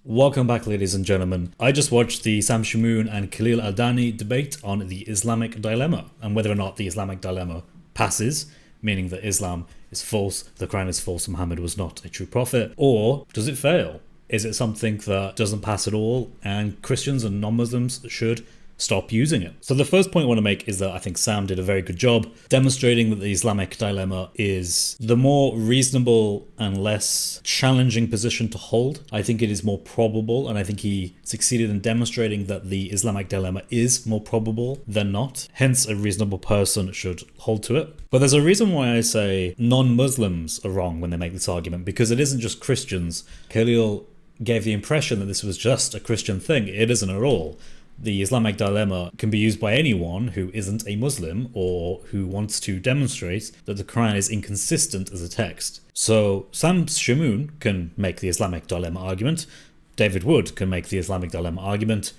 Welcome back, ladies and gentlemen. I just watched the Sam Shamoun and Khalil Andani debate on the Islamic Dilemma and whether or not the Islamic Dilemma passes, meaning that Islam is false, the Quran is false, Muhammad was not a true prophet, or does it fail? Is it something that doesn't pass at all and Christians and non-Muslims should stop using it? So the first point I want to make is that I think Sam did a very good job demonstrating that the Islamic dilemma is the more reasonable and less challenging position to hold. I think it is more probable, and I think he succeeded in demonstrating that the Islamic dilemma is more probable than not. Hence, a reasonable person should hold to it. But there's a reason why I say non-Muslims are wrong when they make this argument, because it isn't just Christians. Khalil gave the impression that this was just a Christian thing. It isn't at all. The Islamic dilemma can be used by anyone who isn't a Muslim or who wants to demonstrate that the Quran is inconsistent as a text. So Sam Shamoun can make the Islamic dilemma argument. David Wood can make the Islamic dilemma argument.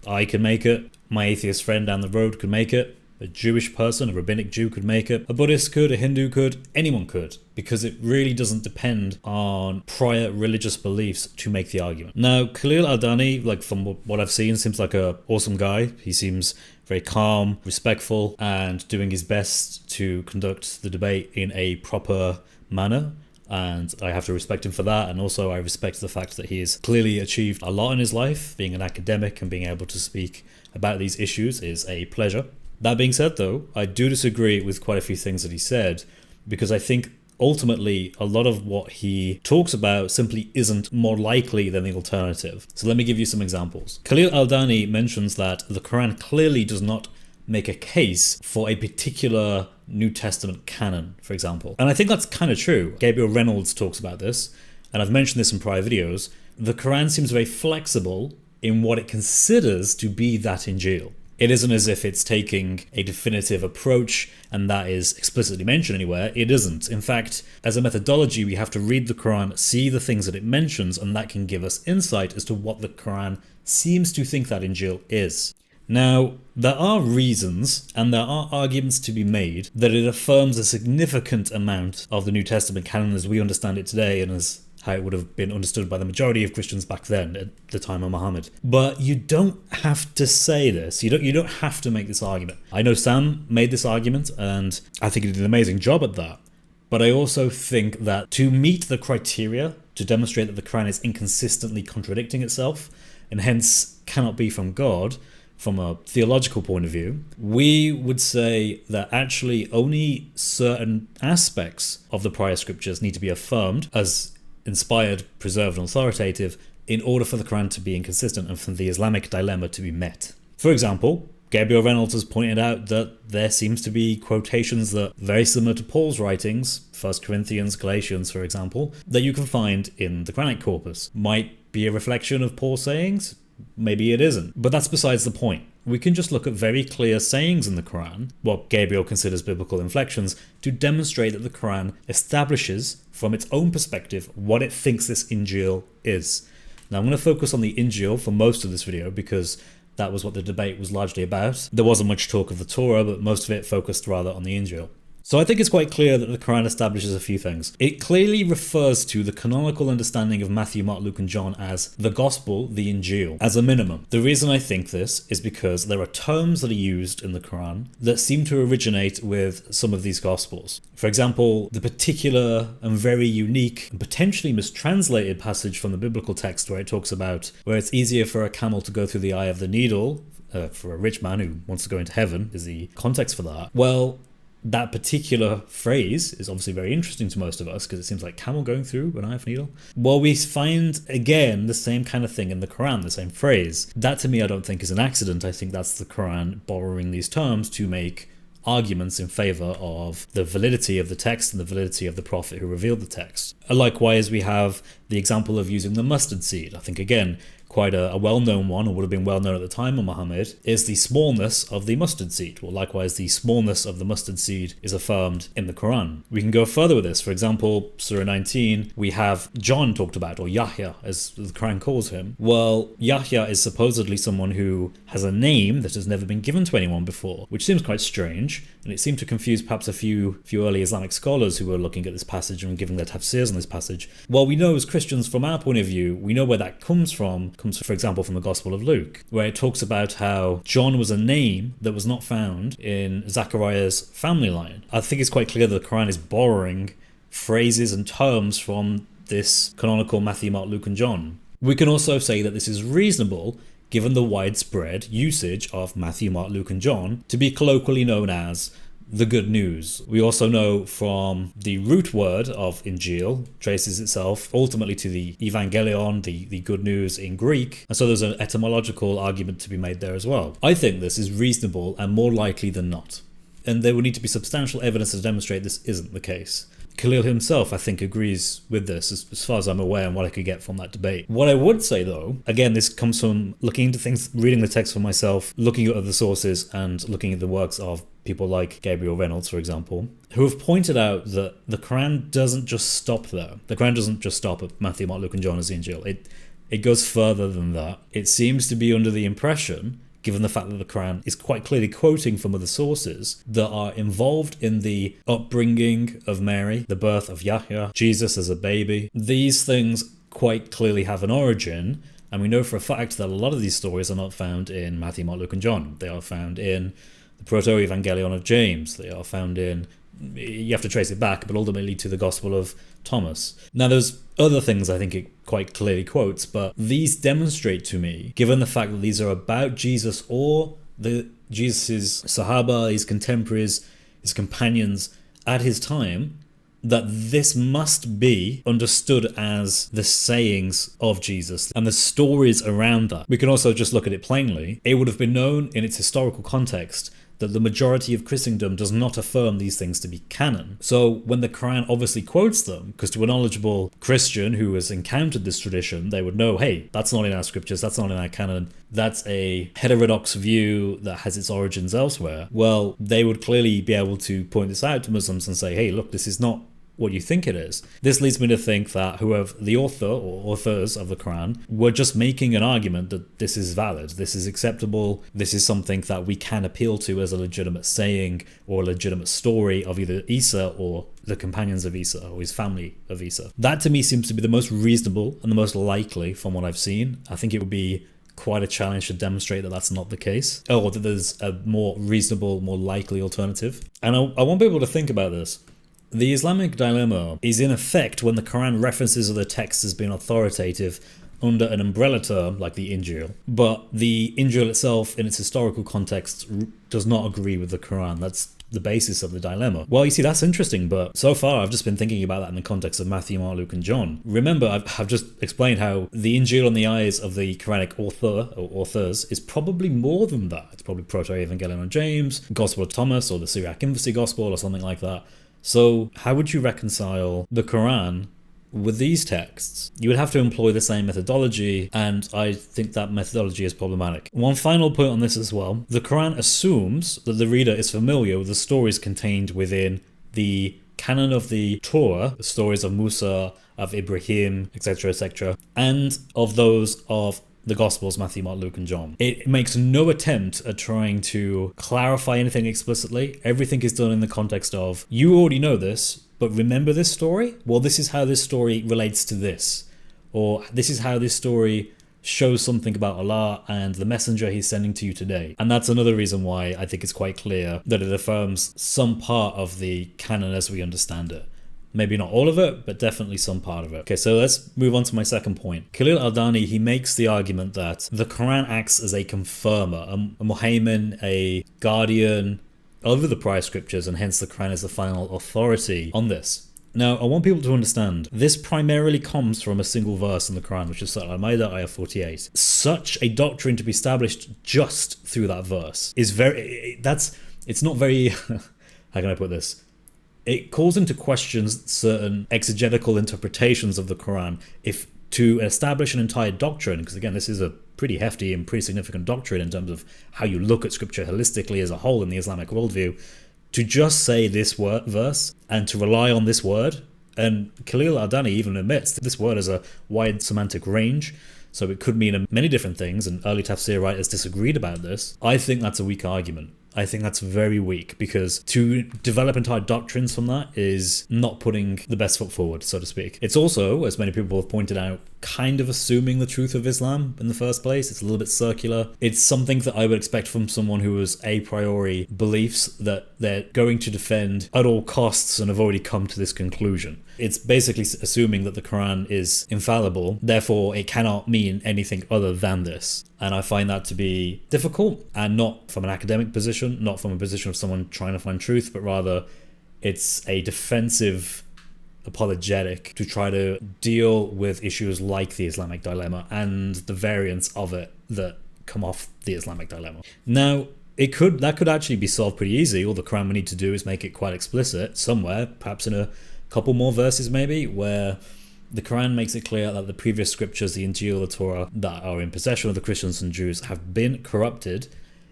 I can make it. My atheist friend down the road could make it. A Jewish person, a rabbinic Jew could make it. A Buddhist could, a Hindu could, anyone could. Because it really doesn't depend on prior religious beliefs to make the argument. Now, Khalil Andani, like from what I've seen, seems like an awesome guy. He seems very calm, respectful, and doing his best to conduct the debate in a proper manner. And I have to respect him for that. And also I respect the fact that he has clearly achieved a lot in his life. Being an academic and being able to speak about these issues is a pleasure. That being said, though, I do disagree with quite a few things that he said, because I think ultimately a lot of what he talks about simply isn't more likely than the alternative. So let me give you some examples. Khalil Andani mentions that the Quran clearly does not make a case for a particular New Testament canon, for example. And I think that's kind of true. Gabriel Reynolds talks about this, and I've mentioned this in prior videos. The Quran seems very flexible in what it considers to be that Injil. It isn't as if it's taking a definitive approach and that is explicitly mentioned anywhere. It isn't. In fact, as a methodology, we have to read the Quran, see the things that it mentions, and that can give us insight as to what the Quran seems to think that Injil is. Now, there are reasons and there are arguments to be made that it affirms a significant amount of the New Testament canon as we understand it today and as how it would have been understood by the majority of Christians back then at the time of Muhammad. But you don't have to say this. You don't have to make this argument. I know Sam made this argument and I think he did an amazing job at that. But I also think that to meet the criteria to demonstrate that the Quran is inconsistently contradicting itself and hence cannot be from God, from a theological point of view, we would say that actually only certain aspects of the prior scriptures need to be affirmed as inspired, preserved, and authoritative in order for the Quran to be inconsistent and for the Islamic dilemma to be met. For example, Gabriel Reynolds has pointed out that there seems to be quotations that very similar to Paul's writings, 1 Corinthians, Galatians, for example, that you can find in the Quranic corpus. Might be a reflection of Paul's sayings, maybe it isn't. But that's besides the point. We can just look at very clear sayings in the Quran, what Gabriel considers biblical inflections, to demonstrate that the Quran establishes from its own perspective what it thinks this Injil is. Now I'm going to focus on the Injil for most of this video because that was what the debate was largely about. There wasn't much talk of the Torah, but most of it focused rather on the Injil. So I think it's quite clear that the Quran establishes a few things. It clearly refers to the canonical understanding of Matthew, Mark, Luke, and John as the Gospel, the Injil, as a minimum. The reason I think this is because there are terms that are used in the Quran that seem to originate with some of these Gospels. For example, the particular and very unique and potentially mistranslated passage from the biblical text where it talks about where it's easier for a camel to go through the eye of the needle, for a rich man who wants to go into heaven, is the context for that. Well, that particular phrase is obviously very interesting to most of us because it seems like camel going through an eye of needle. Well, we find again the same kind of thing in the Quran, the same phrase. That to me I don't think is an accident. I think that's the Quran borrowing these terms to make arguments in favor of the validity of the text and the validity of the prophet who revealed the text. Likewise, we have the example of using the mustard seed. I think again quite a well-known one, or would have been well-known at the time of Muhammad, is the smallness of the mustard seed. Well, likewise, the smallness of the mustard seed is affirmed in the Quran. We can go further with this. For example, Surah 19, we have John talked about, or Yahya, as the Quran calls him. Well, Yahya is supposedly someone who has a name that has never been given to anyone before, which seems quite strange, and it seemed to confuse perhaps a few early Islamic scholars who were looking at this passage and giving their tafsirs on this passage. Well, we know as Christians Christians, from our point of view, we know where that comes from. It comes, for example, from the Gospel of Luke, where it talks about how John was a name that was not found in Zechariah's family line. I think it's quite clear that the Quran is borrowing phrases and terms from this canonical Matthew, Mark, Luke, and John. We can also say that this is reasonable given the widespread usage of Matthew, Mark, Luke, and John to be colloquially known as the good news. We also know from the root word of Injil traces itself ultimately to the Evangelion, the good news in Greek, and so there's an etymological argument to be made there as well. I think this is reasonable and more likely than not, and there would need to be substantial evidence to demonstrate this isn't the case. Khalil himself, I think, agrees with this as far as I'm aware and what I could get from that debate. What I would say, though, again, this comes from looking into things, reading the text for myself, looking at other sources, and looking at the works of people like Gabriel Reynolds, for example, who have pointed out that the Quran doesn't just stop there. The Quran doesn't just stop at Matthew, Mark, Luke, and John as the Injil. It goes further than that. It seems to be under the impression, given the fact that the Quran is quite clearly quoting from other sources that are involved in the upbringing of Mary, the birth of Yahya, Jesus as a baby. These things quite clearly have an origin, and we know for a fact that a lot of these stories are not found in Matthew, Mark, Luke, and John. They are found in the Proto-Evangelion of James. They are found in, you have to trace it back, but ultimately to the Gospel of Thomas. Now, there's other things I think it quite clearly quotes, but these demonstrate to me, given the fact that these are about Jesus or Jesus' Sahaba, his contemporaries, his companions at his time, that this must be understood as the sayings of Jesus and the stories around that. We can also just look at it plainly. It would have been known in its historical context that the majority of Christendom does not affirm these things to be canon. So when the Quran obviously quotes them, because to a knowledgeable Christian who has encountered this tradition, they would know, hey, that's not in our scriptures, that's not in our canon, that's a heterodox view that has its origins elsewhere. Well, they would clearly be able to point this out to Muslims and say, hey, look, this is not what you think it is. This leads me to think that whoever the author or authors of the Quran were just making an argument that this is valid, this is acceptable, this is something that we can appeal to as a legitimate saying or a legitimate story of either Isa or the companions of Isa or his family of Isa. That to me seems to be the most reasonable and the most likely from what I've seen. I think it would be quite a challenge to demonstrate that that's not the case, or that there's a more reasonable, more likely alternative. And I want people to think about this. The Islamic Dilemma is in effect when the Quran references other texts as being authoritative under an umbrella term like the Injil, but the Injil itself in its historical context does not agree with the Quran. That's the basis of the dilemma. Well, you see, that's interesting, but so far I've just been thinking about that in the context of Matthew, Mark, Luke, and John. Remember, I've just explained how the Injil in the eyes of the Quranic author or authors is probably more than that. It's probably Proto-Evangelion of James, Gospel of Thomas, or the Syriac Infancy Gospel, or something like that. So how would you reconcile the Quran with these texts? You would have to employ the same methodology, and I think that methodology is problematic. One final point on this as well. The Quran assumes that the reader is familiar with the stories contained within the canon of the Torah, the stories of Musa, of Ibrahim, etc., and of those of the Gospels, Matthew, Mark, Luke, and John. It makes no attempt at trying to clarify anything explicitly. Everything is done in the context of, you already know this, but remember this story? Well, this is how this story relates to this. Or this is how this story shows something about Allah and the messenger he's sending to you today. And that's another reason why I think it's quite clear that it affirms some part of the canon as we understand it. Maybe not all of it, but definitely some part of it. Okay, so let's move on to my second point. Khalil Andani, he makes the argument that the Quran acts as a confirmer, a muhaymin, a guardian over the prior scriptures, and hence the Quran is the final authority on this. Now, I want people to understand, this primarily comes from a single verse in the Quran, which is Surah Al-Ma'idah, ayah 48. Such a doctrine to be established just through that verse is it's not very, how can I put this? It calls into question certain exegetical interpretations of the Quran. If to establish an entire doctrine, because again, this is a pretty hefty and pretty significant doctrine in terms of how you look at scripture holistically as a whole in the Islamic worldview, to just say this verse and to rely on this word, and Khalil Andani even admits that this word has a wide semantic range, so it could mean many different things, and early tafsir writers disagreed about this. I think that's a weak argument. I think that's very weak, because to develop entire doctrines from that is not putting the best foot forward, so to speak. It's also, as many people have pointed out, kind of assuming the truth of Islam in the first place. It's a little bit circular. It's something that I would expect from someone who has a priori beliefs that they're going to defend at all costs and have already come to this conclusion. It's basically assuming that the Quran is infallible, therefore it cannot mean anything other than this. And I find that to be difficult, and not from an academic position, not from a position of someone trying to find truth, but rather it's a defensive apologetic to try to deal with issues like the Islamic dilemma and the variants of it that come off the Islamic dilemma. Now, that could actually be solved pretty easy. All the Quran we need to do is make it quite explicit somewhere, perhaps in a couple more verses maybe, where the Quran makes it clear that the previous scriptures, the Injil, the Torah, that are in possession of the Christians and Jews have been corrupted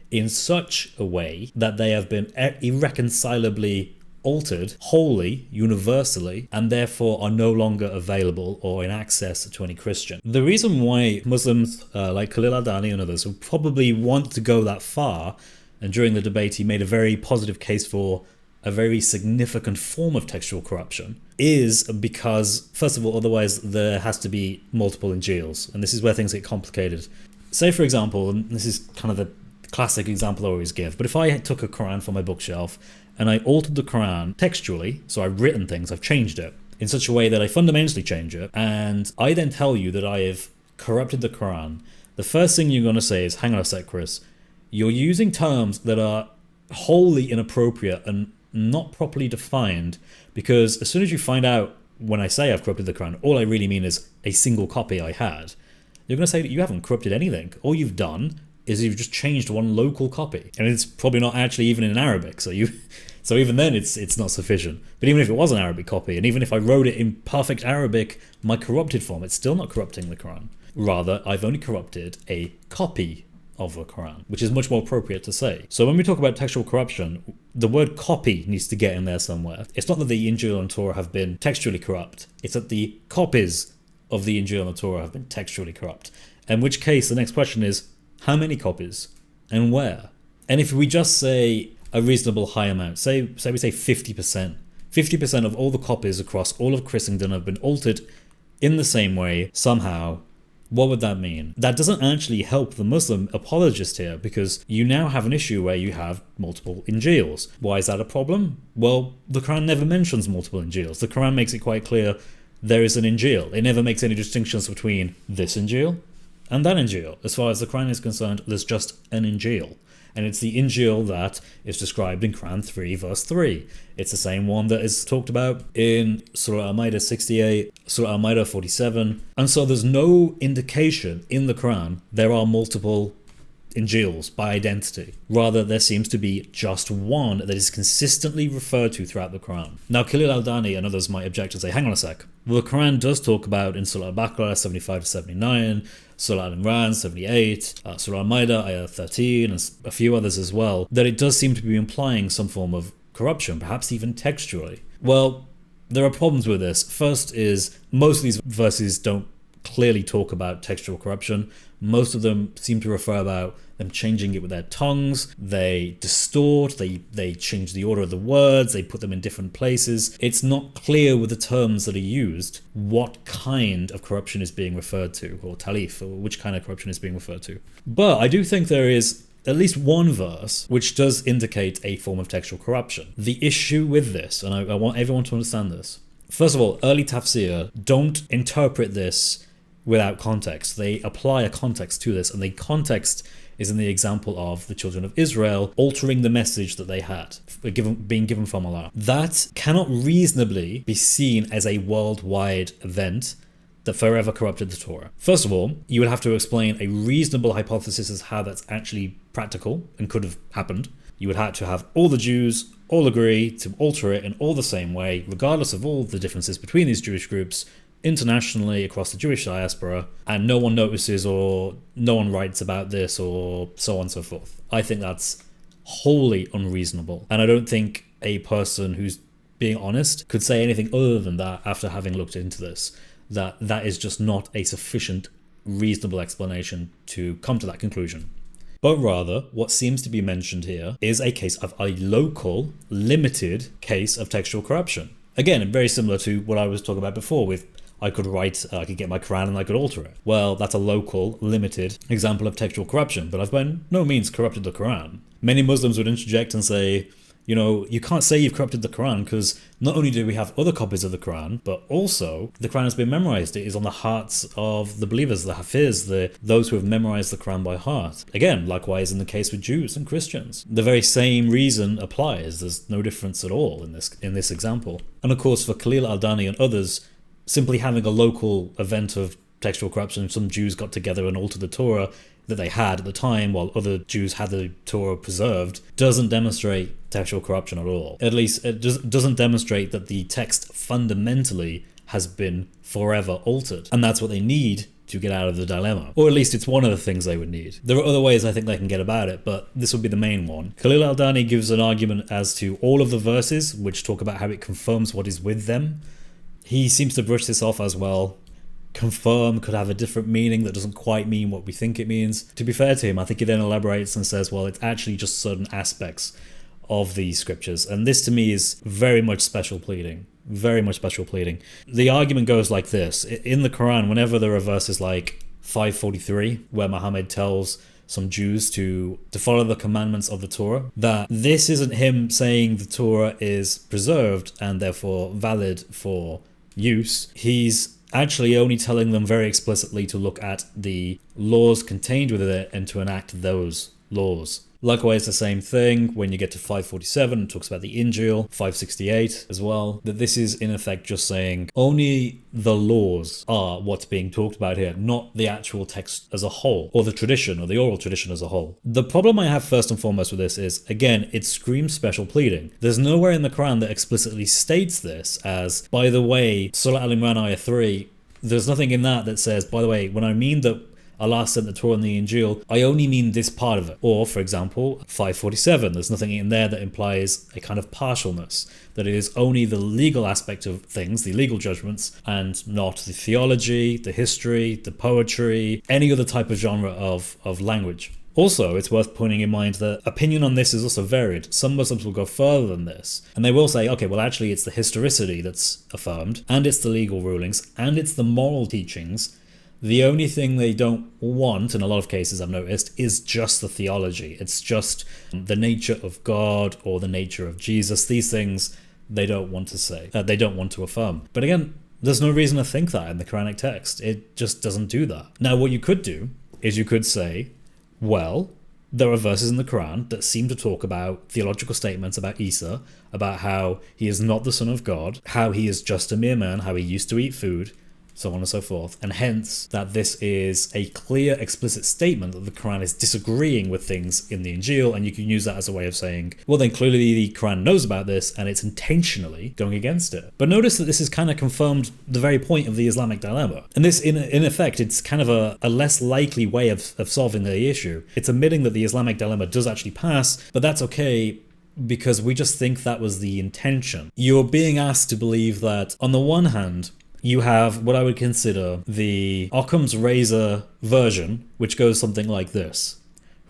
in such a way that they have been irreconcilably altered wholly, universally, and therefore are no longer available or in access to any Christian. The reason why Muslims like Khalil Andani and others would probably want to go that far, and during the debate he made a very positive case for a very significant form of textual corruption, is because, first of all, otherwise there has to be multiple Injils, and this is where things get complicated. Say, for example, and this is kind of the classic example I always give, but if I took a Quran from my bookshelf and I altered the Quran textually, so I've written things, I've changed it in such a way that I fundamentally change it, and I then tell you that I have corrupted the Quran, the first thing you're going to say is, hang on a sec, Chris, you're using terms that are wholly inappropriate and not properly defined, because as soon as you find out when I say I've corrupted the Quran, all I really mean is a single copy I had, you're going to say that you haven't corrupted anything. All you've done is you've just changed one local copy, and it's probably not actually even in Arabic, so even then it's not sufficient. But even if it was an Arabic copy, and even if I wrote it in perfect Arabic, my corrupted form, it's still not corrupting the Quran. Rather, I've only corrupted a copy of the Quran, which is much more appropriate to say. So when we talk about textual corruption, the word copy needs to get in there somewhere. It's not that the Injil and Torah have been textually corrupt, it's that the copies of the Injil and the Torah have been textually corrupt. In which case, the next question is, how many copies and where? And if we just say a reasonable high amount, say we say 50%, 50% of all the copies across all of Christendom have been altered in the same way somehow, what would that mean? That doesn't actually help the Muslim apologist here, because you now have an issue where you have multiple Injils. Why is that a problem? Well, the Quran never mentions multiple Injils. The Quran makes it quite clear there is an Injil. It never makes any distinctions between this Injil and that Injil. As far as the Quran is concerned, there's just an Injil. And it's the Injil that is described in Quran 3 verse 3. It's the same one that is talked about in Surah Al-Ma'idah 68, Surah Al-Ma'idah 47. And so there's no indication in the Quran there are multiple Injils by identity. Rather, there seems to be just one that is consistently referred to throughout the Quran. Now, Khalil Aldani and others might object and say, hang on a sec. Well, the Quran does talk about in Surah Al-Baqarah 75 to 79, Surah Al-Imran 78, Surah Al-Ma'idah ayah 13, and a few others as well, that it does seem to be implying some form of corruption, perhaps even textually. Well, there are problems with this. First is, most of these verses don't clearly talk about textual corruption. Most of them seem to refer about them changing it with their tongues. They distort, they change the order of the words, they put them in different places. It's not clear with the terms that are used what kind of corruption is being referred to, or talif, or which kind of corruption is being referred to. But I do think there is at least one verse which does indicate a form of textual corruption. The issue with this, and I want everyone to understand this, first of all, early tafsir don't interpret this without context. They apply a context to this, and the context is in the example of the children of Israel altering the message that they had, being given from Allah. That cannot reasonably be seen as a worldwide event that forever corrupted the Torah. First of all, you would have to explain a reasonable hypothesis as how that's actually practical and could have happened. You would have to have all the Jews all agree to alter it in all the same way, regardless of all the differences between these Jewish groups, internationally across the Jewish diaspora, and no one notices or no one writes about this or so on and so forth. I think that's wholly unreasonable, and I don't think a person who's being honest could say anything other than that after having looked into this, that is just not a sufficient reasonable explanation to come to that conclusion. but rather what seems to be mentioned here is a case of a local, limited case of textual corruption. Again, very similar to what I was talking about before with I could get my Quran and I could alter it. Well, that's a local, limited example of textual corruption, but I've by no means corrupted the Quran. Many Muslims would interject and say, you can't say you've corrupted the Quran because not only do we have other copies of the Quran, but also the Quran has been memorized. It is on the hearts of the believers, the Hafiz, those who have memorized the Quran by heart. Again, likewise in the case with Jews and Christians. The very same reason applies. There's no difference at all in this example. And of course, for Khalil Aldani and others, simply having a local event of textual corruption, some Jews got together and altered the Torah that they had at the time while other Jews had the Torah preserved, doesn't demonstrate textual corruption at all. At least it doesn't demonstrate that the text fundamentally has been forever altered. And that's what they need to get out of the dilemma. Or at least it's one of the things they would need. There are other ways I think they can get about it, but this would be the main one. Khalil Aldani gives an argument as to all of the verses which talk about how it confirms what is with them. He seems to brush this off as, well, confirm could have a different meaning that doesn't quite mean what we think it means. To be fair to him, I think he then elaborates and says, well, it's actually just certain aspects of these scriptures. And this to me is very much special pleading. Very much special pleading. The argument goes like this. In the Quran, whenever there are verses like 543, where Muhammad tells some Jews to follow the commandments of the Torah, that this isn't him saying the Torah is preserved and therefore valid for use. He's actually only telling them very explicitly to look at the laws contained within it and to enact those laws. Likewise, the same thing when you get to 547, it talks about the Injil, 568 as well, that this is in effect just saying only the laws are what's being talked about here, not the actual text as a whole, or the tradition, or the oral tradition as a whole. The problem I have first and foremost with this is, again, it screams special pleading. There's nowhere in the Quran that explicitly states this as, by the way, Surah Al-Imran ayah 3, there's nothing in that says, by the way, when I mean that Allah sent the Torah and the Injil, I only mean this part of it. Or, for example, 547, there's nothing in there that implies a kind of partialness, that it is only the legal aspect of things, the legal judgments, and not the theology, the history, the poetry, any other type of genre of language. Also, it's worth pointing in mind that opinion on this is also varied. Some Muslims will go further than this, and they will say, okay, well actually it's the historicity that's affirmed, and it's the legal rulings, and it's the moral teachings. The only thing they don't want, in a lot of cases I've noticed, is just the theology. It's just the nature of God or the nature of Jesus. These things they don't want to say. They don't want to affirm. But again, there's no reason to think that in the Quranic text. It just doesn't do that. Now, what you could do is you could say, well, there are verses in the Quran that seem to talk about theological statements about Isa, about how he is not the Son of God, how he is just a mere man, how he used to eat food, so on and so forth, and hence that this is a clear, explicit statement that the Quran is disagreeing with things in the Injil, and you can use that as a way of saying, well then clearly the Quran knows about this and it's intentionally going against it. But notice that this has kind of confirmed the very point of the Islamic dilemma, and this in effect it's kind of a less likely way of solving the issue. It's admitting that the Islamic dilemma does actually pass, but that's okay because we just think that was the intention. You're being asked to believe that on the one hand you have what I would consider the Occam's razor version, which goes something like this.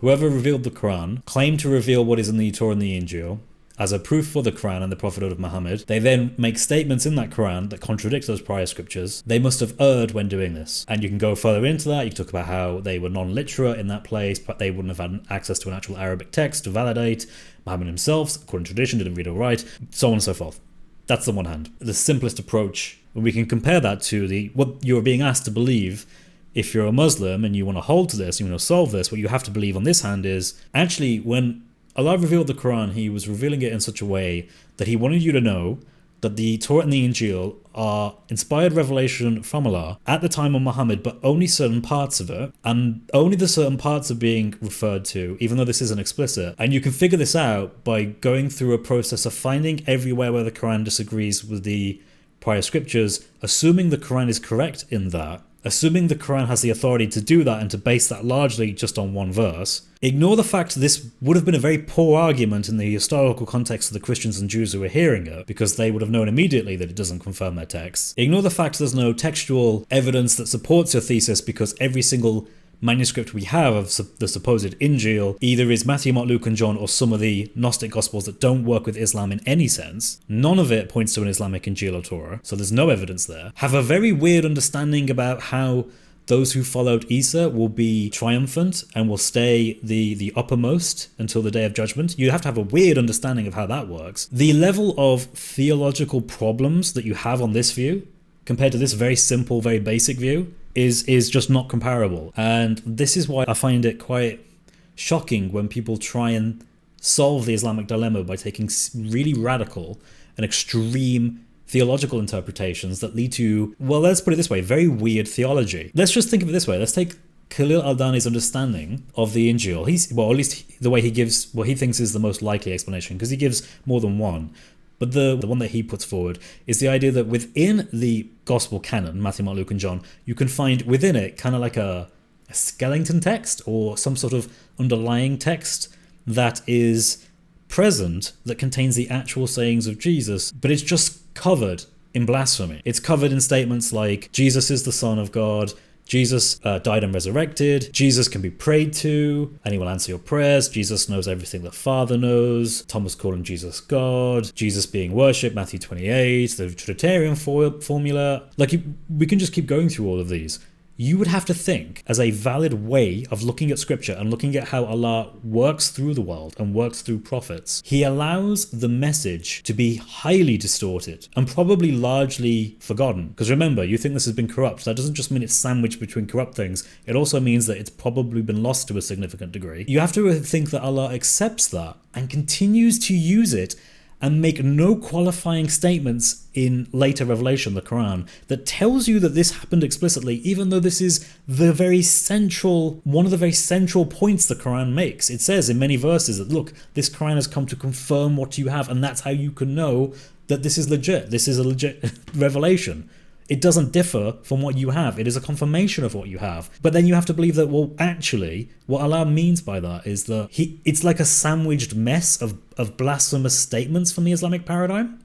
Whoever revealed the Quran claimed to reveal what is in the Torah and the Injil as a proof for the Quran and the prophethood of Muhammad. They then make statements in that Quran that contradict those prior scriptures. They must have erred when doing this. And you can go further into that. You can talk about how they were non-literate in that place, but they wouldn't have had access to an actual Arabic text to validate. Muhammad himself, according to tradition, didn't read or write, so on and so forth. That's the one hand. The simplest approach, we can compare that to what you're being asked to believe. If you're a Muslim and you want to hold to this, you want to solve this, what you have to believe on this hand is, actually, when Allah revealed the Quran, he was revealing it in such a way that he wanted you to know that the Torah and the Injil are inspired revelation from Allah at the time of Muhammad, but only certain parts of it, and only the certain parts are being referred to, even though this isn't explicit. And you can figure this out by going through a process of finding everywhere where the Quran disagrees with the prior scriptures, assuming the Quran is correct in that, assuming the Quran has the authority to do that and to base that largely just on one verse. Ignore the fact this would have been a very poor argument in the historical context of the Christians and Jews who were hearing it, because they would have known immediately that it doesn't confirm their texts. Ignore the fact there's no textual evidence that supports your thesis, because every single manuscript we have of the supposed Injil either is Matthew, Mark, Luke, and John, or some of the Gnostic Gospels that don't work with Islam in any sense. None of it points to an Islamic Injil or Torah, so there's no evidence there. Have a very weird understanding about how those who followed Isa will be triumphant and will stay the uppermost until the day of judgment. You have to have a weird understanding of how that works. The level of theological problems that you have on this view compared to this very simple, very basic view is just not comparable. And this is why I find it quite shocking when people try and solve the Islamic dilemma by taking really radical and extreme theological interpretations that lead to, well, let's put it this way, very weird theology. Let's just think of it this way. Let's take Khalil Aldani's understanding of the Injil. Well, at least the way he gives what he thinks is the most likely explanation, because he gives more than one. But the one that he puts forward is the idea that within the gospel canon, Matthew, Mark, Luke, and John, you can find within it kind of like a skeleton text or some sort of underlying text that is present, that contains the actual sayings of Jesus, but it's just covered in blasphemy. It's covered in statements like Jesus is the Son of God, Jesus died and resurrected, Jesus can be prayed to and he will answer your prayers, Jesus knows everything the Father knows, Thomas calling Jesus God, Jesus being worshipped, Matthew 28, the Trinitarian formula. Like, we can just keep going through all of these. You would have to think, as a valid way of looking at scripture and looking at how Allah works through the world and works through prophets, he allows the message to be highly distorted and probably largely forgotten. Because remember, you think this has been corrupt. That doesn't just mean it's sandwiched between corrupt things. It also means that it's probably been lost to a significant degree. You have to think that Allah accepts that and continues to use it and make no qualifying statements in later revelation, the Quran, that tells you that this happened explicitly, even though this is one of the very central points the Quran makes. It says in many verses that, look, this Quran has come to confirm what you have, and that's how you can know that this is legit. This is a legit revelation. It doesn't differ from what you have. It is a confirmation of what you have. But then you have to believe that, well, actually, what Allah means by that is that it's like a sandwiched mess of blasphemous statements from the Islamic paradigm.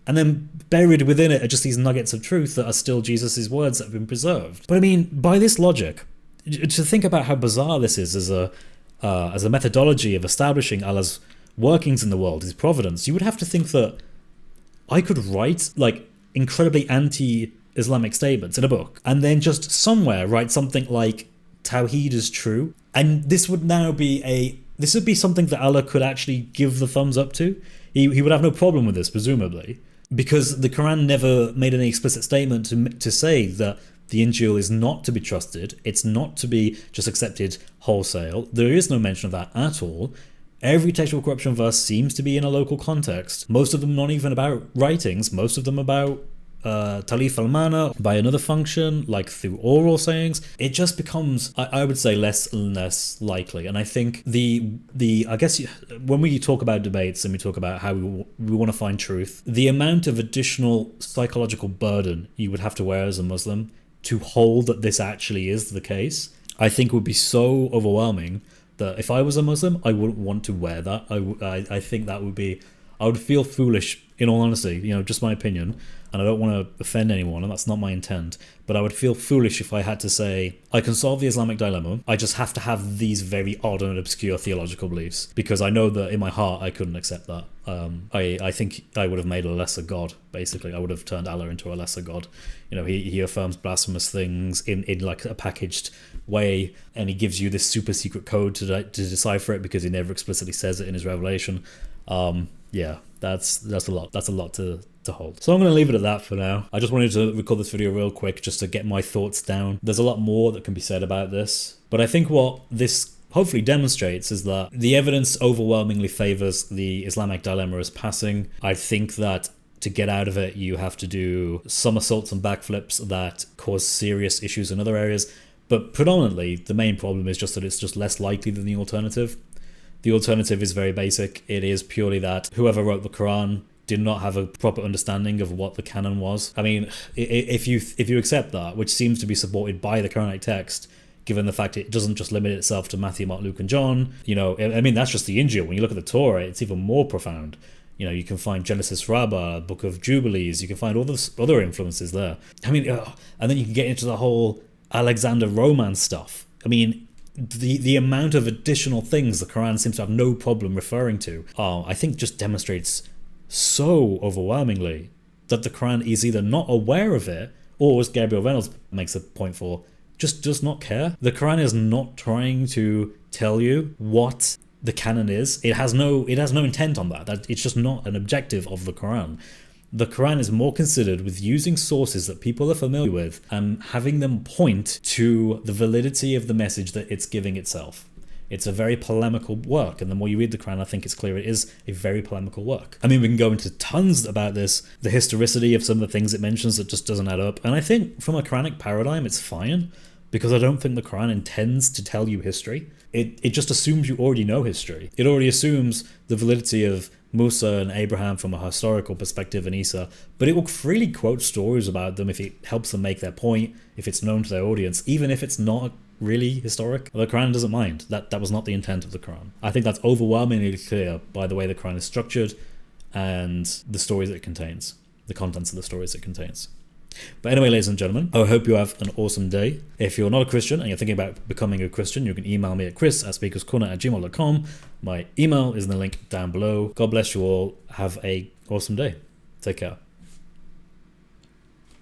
And then buried within it are just these nuggets of truth that are still Jesus' words that have been preserved. But I mean, by this logic, to think about how bizarre this is as a methodology of establishing Allah's workings in the world, his providence, you would have to think that I could write like incredibly anti-Islamic statements in a book and then just somewhere write something like Tawheed is true, and this would be something that Allah could actually give the thumbs up to. He would have no problem with this, presumably, because the Quran never made any explicit statement to say that the Injil is not to be trusted. It's not to be just accepted wholesale. There is no mention of that at all. Every textual corruption verse seems to be in a local context. Most of them not even about writings. Most of them about talif al-mana by another function, like through oral sayings. It just becomes, I would say, less and less likely. And I think I guess when we talk about debates and we talk about how we want to find truth, the amount of additional psychological burden you would have to wear as a Muslim to hold that this actually is the case, I think would be so overwhelming that if I was a Muslim, I wouldn't want to wear that. I think that would be, I would feel foolish, in all honesty, just my opinion, and I don't want to offend anyone, and that's not my intent, but I would feel foolish if I had to say, I can solve the Islamic dilemma, I just have to have these very odd and obscure theological beliefs, because I know that in my heart I couldn't accept that. I think I would have made a lesser god, basically. I would have turned Allah into a lesser god. He affirms blasphemous things in like a packaged way, and he gives you this super secret code to decipher it because he never explicitly says it in his revelation. That's a lot to hold. So I'm going to leave it at that for now. I just wanted to record this video real quick just to get my thoughts down. There's a lot more that can be said about this, but I think what this hopefully demonstrates is that the evidence overwhelmingly favors the Islamic dilemma as passing. I think that to get out of it, you have to do somersaults and backflips that cause serious issues in other areas. But predominantly, the main problem is just that it's just less likely than the alternative. The alternative is very basic. It is purely that whoever wrote the Quran did not have a proper understanding of what the canon was. I mean, if you accept that, which seems to be supported by the Quranic text, given the fact it doesn't just limit itself to Matthew, Mark, Luke, and John, I mean, that's just the Injil. When you look at the Torah, it's even more profound. You can find Genesis Rabbah, Book of Jubilees, you can find all those other influences there. I mean, and then you can get into the whole Alexander romance stuff I mean, the amount of additional things the Quran seems to have no problem referring to, I think just demonstrates so overwhelmingly that the Quran is either not aware of it, or, as Gabriel Reynolds makes a point for, just does not care. The Quran is not trying to tell you what the canon is. It has no intent on that. It's just not an objective of the Quran. The Quran is more considered with using sources that people are familiar with and having them point to the validity of the message that it's giving itself. It's a very polemical work, and the more you read the Quran, I think it's clear it is a very polemical work. I mean, we can go into tons about this, the historicity of some of the things it mentions that just doesn't add up, and I think from a Quranic paradigm it's fine, because I don't think the Quran intends to tell you history. It just assumes you already know history. It already assumes the validity of Musa and Abraham from a historical perspective and Isa, but it will freely quote stories about them if it helps them make their point, if it's known to their audience, even if it's not really historic. The Quran doesn't mind. That was not the intent of the Quran. I think that's overwhelmingly clear by the way the Quran is structured and the stories it contains, the contents of the stories it contains. But anyway, ladies and gentlemen, I hope you have an awesome day. If you're not a Christian and you're thinking about becoming a Christian, you can email me at chris@speakerscorner@gmail.com. My email is in the link down below. God bless you all. Have a awesome day. Take care.